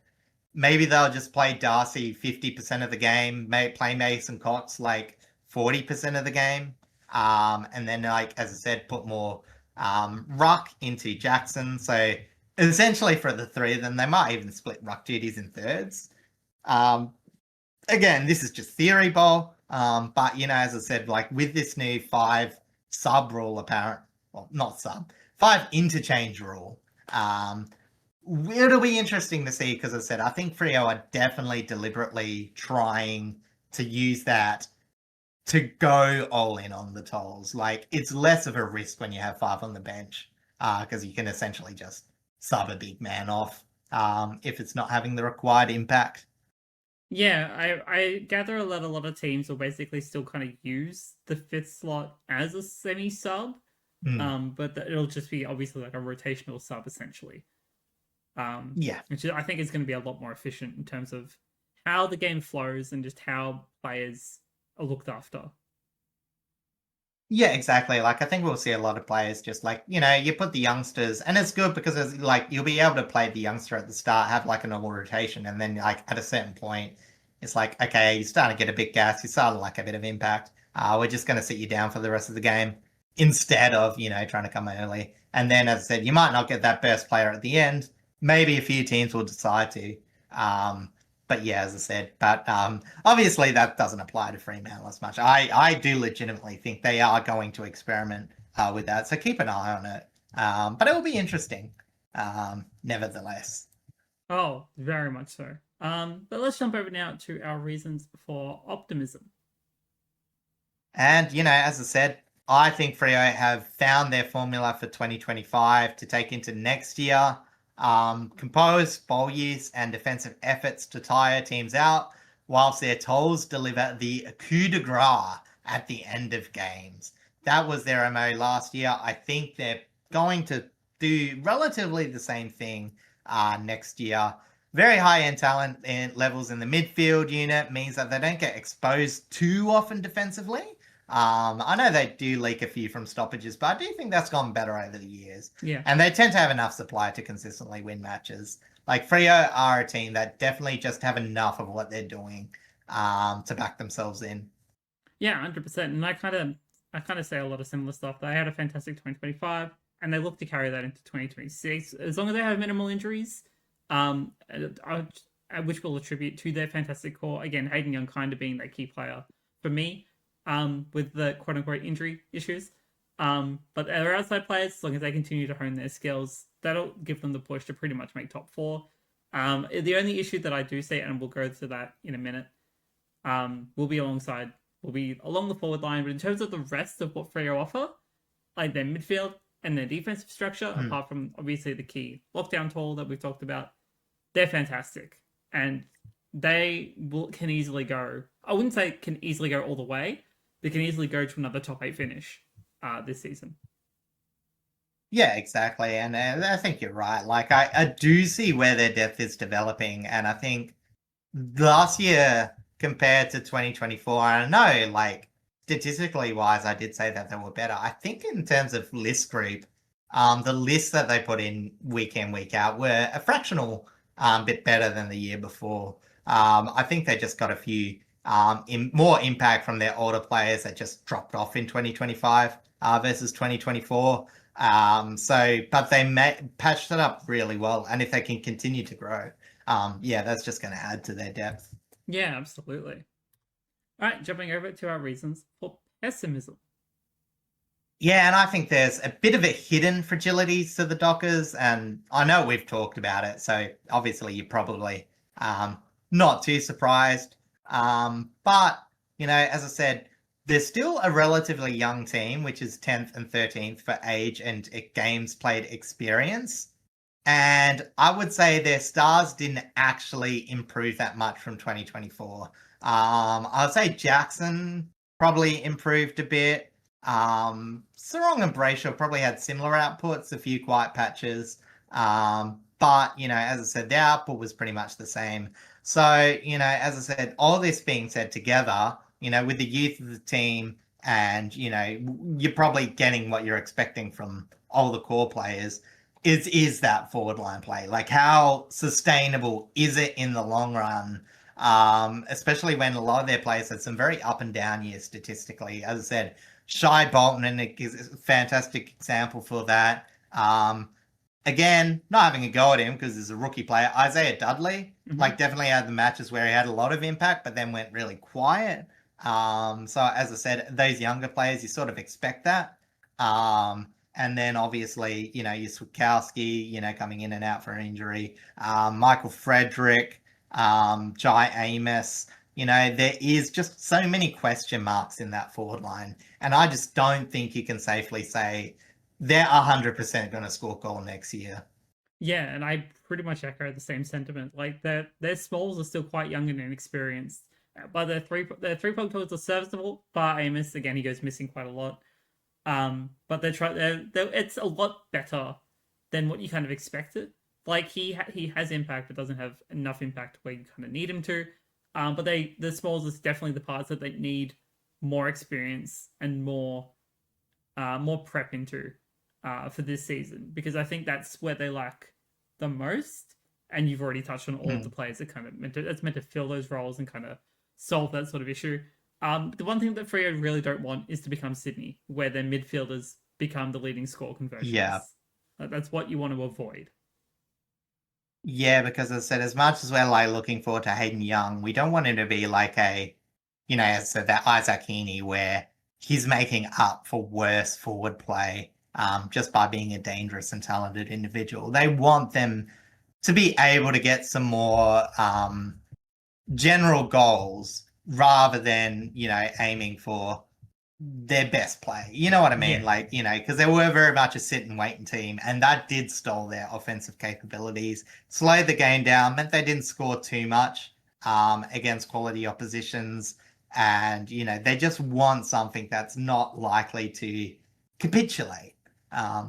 maybe they'll just play Darcy 50% of the game, play Mason Cox like 40% of the game. And then, like, as I said, put more ruck into Jackson. So essentially for the three of them, they might even split ruck duties in thirds. Again, this is just theory, Bowl. But, as I said, like with this new 5 sub rule, not sub, 5 interchange rule, it'll be interesting to see because, as I said, I think Freo are definitely deliberately trying to use that to go all in on the tolls. Like, it's less of a risk when you have 5 on the bench because you can essentially just sub a big man off if it's not having the required impact. Yeah, I gather a lot of teams will basically still kind of use the 5th slot as a semi sub, but it'll just be obviously like a rotational sub essentially. Yeah. Which I think is going to be a lot more efficient in terms of how the game flows and just how players are looked after. Yeah, exactly. Like, I think we'll see a lot of players just like, you put the youngsters, and it's good because it's like you'll be able to play the youngster at the start, have like a normal rotation, and then like at a certain point, it's like, okay, you're starting to get a bit gas, you start to like a bit of impact. We're just going to sit you down for the rest of the game instead of, trying to come early. And then, as I said, you might not get that best player at the end. Maybe a few teams will decide to. But yeah, as I said, but obviously that doesn't apply to Fremantle as much. I do legitimately think they are going to experiment with that, so keep an eye on it. But it will be interesting, nevertheless. Oh, very much so. But let's jump over now to our reasons for optimism. And, as I said, I think Freo have found their formula for 2025 to take into next year. Compose bowl years and defensive efforts to tire teams out, whilst their tolls deliver the coup de grace at the end of games. That was their MO last year. I think they're going to do relatively the same thing next year. Very high end talent and levels in the midfield unit means that they don't get exposed too often defensively. I know they do leak a few from stoppages, but I do think that's gone better over the years. Yeah. And they tend to have enough supply to consistently win matches. Like, Freo are a team that definitely just have enough of what they're doing to back themselves in. Yeah, 100%. And I kind of say a lot of similar stuff. They had a fantastic 2025 and they look to carry that into 2026 as long as they have minimal injuries. Which will attribute to their fantastic core. Again, Hayden Young kind of being that key player for me, with the quote unquote injury issues. But their outside players, as long as they continue to hone their skills, that'll give them the push to pretty much make top 4. The only issue that I do see, and we'll go to that in a minute, will be along the forward line. But in terms of the rest of what Freo offer, like their midfield and their defensive structure, apart from obviously the key lockdown tool that we've talked about, they're fantastic. And can easily go, I wouldn't say can easily go all the way, they can easily go to another top 8 finish this season. Yeah, exactly. And I think you're right. Like, I do see where their depth is developing. And I think last year compared to 2024, I know, like, statistically wise, I did say that they were better. I think in terms of list group, the lists that they put in week out were a fractional bit better than the year before. I think they just got a few more impact from their older players that just dropped off in 2025 versus 2024. But they patched it up really well. And if they can continue to grow, that's just going to add to their depth. Yeah, absolutely. All right, jumping over to our reasons for pessimism. Yeah, and I think there's a bit of a hidden fragility to the Dockers, and I know we've talked about it, so obviously you're probably not too surprised. But, as I said, they're still a relatively young team, which is 10th and 13th for age and games played experience. And I would say their stars didn't actually improve that much from 2024. I would say Jackson probably improved a bit. Sarong and Brayshaw probably had similar outputs, a few quiet patches. But, as I said, their output was pretty much the same. So, as I said, all this being said together, with the youth of the team and, you're probably getting what you're expecting from all the core players is that forward line play. Like, how sustainable is it in the long run? Especially when a lot of their players had some very up and down years statistically. As I said, Shy Bolton and is a fantastic example for that. Again, not having a go at him because he's a rookie player. Isaiah Dudley, definitely had the matches where he had a lot of impact, but then went really quiet. So as I said, those younger players, you sort of expect that. And then obviously, your Swikowski, coming in and out for an injury. Michael Frederick, Jai Amos. There is just so many question marks in that forward line. And I just don't think you can safely say they're 100% going to score goal next year. Yeah, and I pretty much echo the same sentiment. Like their smalls are still quite young and inexperienced, but their three-point totals are serviceable. Bar Amos, again, he goes missing quite a lot. But it's a lot better than what you kind of expected. Like he has impact, but doesn't have enough impact where you kind of need him to. But the smalls is definitely the parts that they need more experience and more prep into for this season, because I think that's where they lack the most. And you've already touched on all of the players that kind of meant to fill those roles and kind of solve that sort of issue. The one thing that Freo really don't want is to become Sydney, where their midfielders become the leading score conversions. Yeah. That's what you want to avoid. Yeah, because as I said, as much as we're looking forward to Hayden Young, we don't want him to be like as I said, that Isaac Heaney where he's making up for worse forward play just by being a dangerous and talented individual. They want them to be able to get some more general goals rather than, aiming for their best play. You know what I mean? Yeah. Because they were very much a sit and wait team, and that did stall their offensive capabilities, slowed the game down, meant they didn't score too much against quality oppositions. And, they just want something that's not likely to capitulate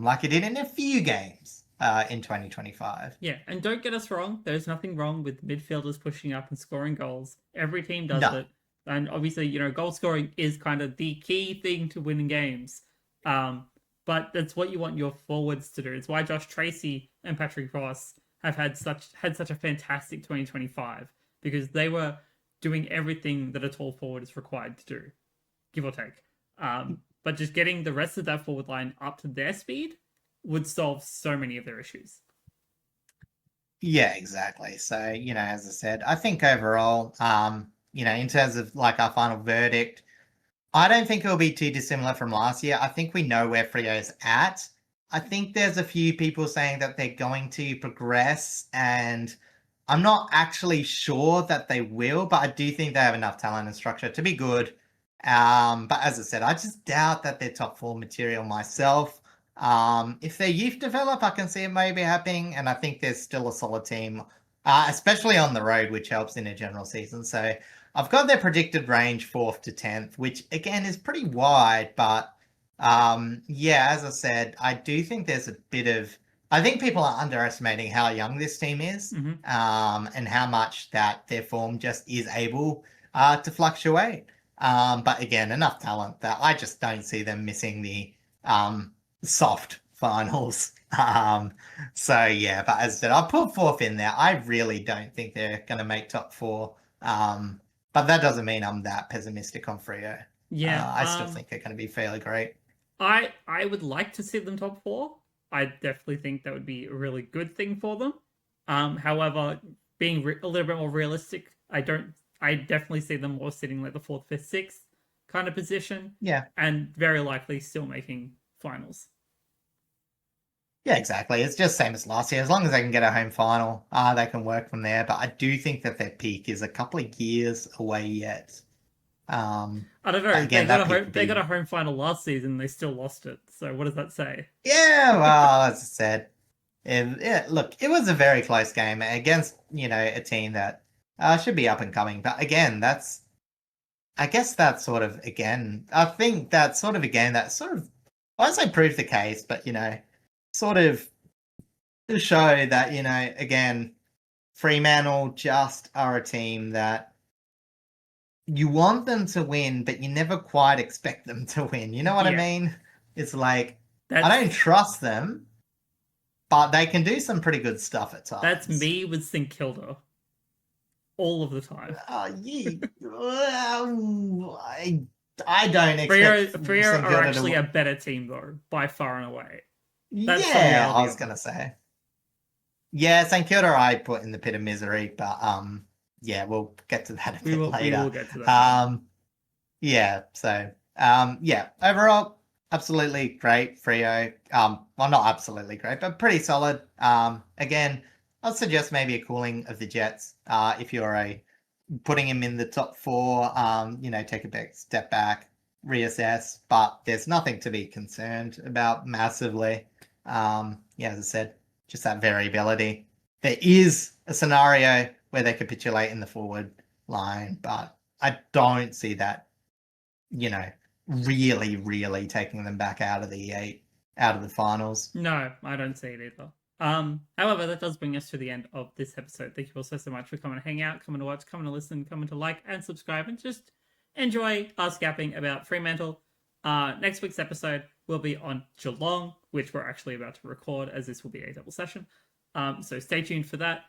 like it did in a few games in 2025. Yeah, and don't get us wrong, there's nothing wrong with midfielders pushing up and scoring goals. Every team does it. And obviously, goal scoring is kind of the key thing to winning games. But that's what you want your forwards to do. It's why Josh Tracy and Patrick Ross have had such a fantastic 2025, because they were doing everything that a tall forward is required to do, give or take. But just getting the rest of that forward line up to their speed would solve so many of their issues. Yeah, exactly. So, as I said, I think overall, in terms of our final verdict, I don't think it'll be too dissimilar from last year. I think we know where Freo's at. I think there's a few people saying that they're going to progress, and I'm not actually sure that they will, but I do think they have enough talent and structure to be good. But as I said, I just doubt that they're top 4 material myself. If their youth develop, I can see it maybe happening, and I think there's still a solid team, especially on the road, which helps in a general season. So I've got their predicted range 4th to 10th, which again is pretty wide, but as I said, I do think there's a bit of, I think people are underestimating how young this team is, and how much that their form just is able to fluctuate. But again, enough talent that I just don't see them missing the soft finals. But as I said, I'll put 4th in there. I really don't think they're going to make top 4. But that doesn't mean I'm that pessimistic on Freo. Yeah, I still think they're going to be fairly great. I would like to see them top 4. I definitely think that would be a really good thing for them. However, being a little bit more realistic, I definitely see them more sitting like the 4th, 5th, 6th kind of position. Yeah. And very likely still making finals. Yeah, exactly. It's just same as last year. As long as they can get a home final, they can work from there. But I do think that their peak is a couple of years away yet. I don't know. Again, they got a home final last season and they still lost it. So what does that say? Yeah, well, as I said, look, it was a very close game against, a team that should be up and coming. But again, that's I guess that sort of again, I think that sort of again, that sort of, I won't say prove the case, but sort of to show that, again, Fremantle just are a team that you want them to win, but you never quite expect them to win. You know what I Yeah. mean? It's like, I That's don't trust them, but they can do some pretty good stuff at times. that's me with St Kilda. All of the time. I don't expect Freo St are Kilda actually to. a better team though, by far and away. That's the Yeah, reality I was of gonna it. say. Yeah, St Kilda I put in the pit of misery, but yeah, we'll get to that a bit We later. will get to that. Yeah, so yeah, overall, absolutely great Frio. Well, not absolutely great, but pretty solid. Again, I'd suggest maybe a cooling of the Jets. If you're putting him in the top four, take a big step back, reassess. But there's nothing to be concerned about massively. Yeah, as I said, just that variability. There is a scenario where they capitulate in the forward line, but I don't see that, really, really taking them back out of the finals. No, I don't see it either. However, that does bring us to the end of this episode. Thank you all so much for coming to hang out, coming to watch, coming to listen, coming to like and subscribe, and just enjoy us gapping about Fremantle. Next week's episode will be on Geelong, which we're actually about to record, as this will be a double session. So stay tuned for that.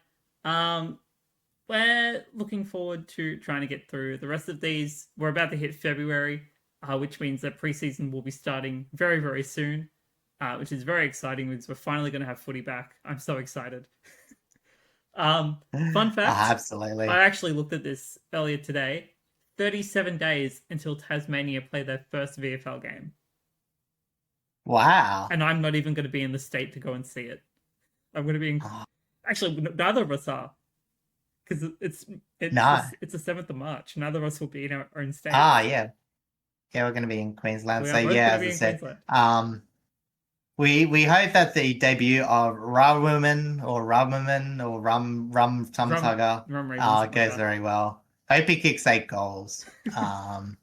We're looking forward to trying to get through the rest of these. We're about to hit February, which means that preseason will be starting very, very soon, which is very exciting because we're finally going to have footy back. I'm so excited. Fun fact, Absolutely. I actually looked at this earlier today. 37 days until Tasmania play their first VFL game. Wow. And I'm not even going to be in the state to go and see it. I'm going to be in... Actually, neither of us are. Because it's the 7th of March. Neither of us will be in our own state. Yeah. Yeah, we're going to be in Queensland. So yeah, as I said, we hope that the debut of Rum Tum Tugger goes very well. Hope he kicks 8 goals. And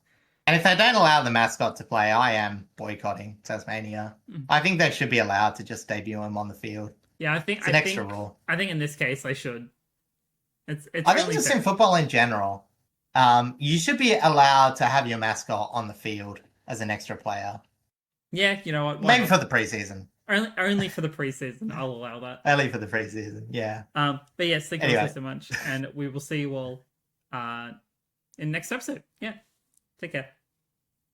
if they don't allow the mascot to play, I am boycotting Tasmania. I think they should be allowed to just debut him on the field. Yeah, it's an extra rule. I think in this case they should. I think just in football in general, you should be allowed to have your mascot on the field as an extra player. Yeah, you know what? Maybe for the preseason. Only for the preseason, I'll allow that. Only for the preseason, yeah. But yes, thank you all so much, and we will see you all in next episode. Yeah, take care.